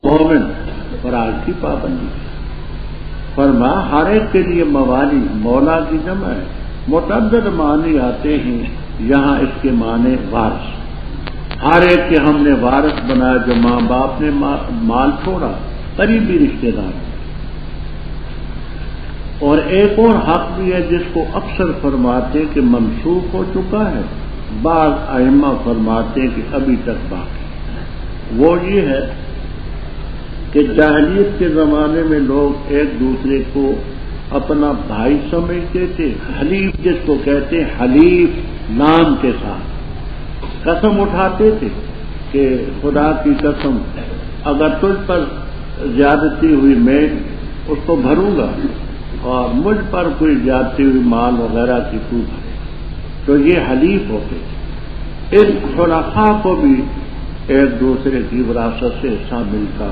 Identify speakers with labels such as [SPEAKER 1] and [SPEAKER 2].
[SPEAKER 1] مومن فراغ کی پابندی. فرما ہر ایک کے لیے موالی مولا کی جمع ہے. متعدد معنی آتے ہیں یہاں اس کے معنی وارث. ہر ایک کے ہم نے وارث بنایا جو ماں باپ نے مال چھوڑا، قریبی رشتے دار. اور ایک اور حق بھی ہے جس کو اکثر فرماتے کہ منسوخ ہو چکا ہے، بعض ائمہ فرماتے کہ ابھی تک باقی. وہ یہ ہے کہ جاہلیت کے زمانے میں لوگ ایک دوسرے کو اپنا بھائی سمجھتے تھے. حلیف جس کو کہتے ہیں، حلیف نام کے ساتھ قسم اٹھاتے تھے کہ خدا کی قسم اگر تجھ پر زیادتی ہوئی میں اس کو بھروں گا اور مجھ پر کوئی زیادتی ہوئی مال وغیرہ کی تو بھرے. تو یہ حلیف ہوتے. اس خلفاء کو بھی ایک دوسرے کی وراثت سے حصہ ملتا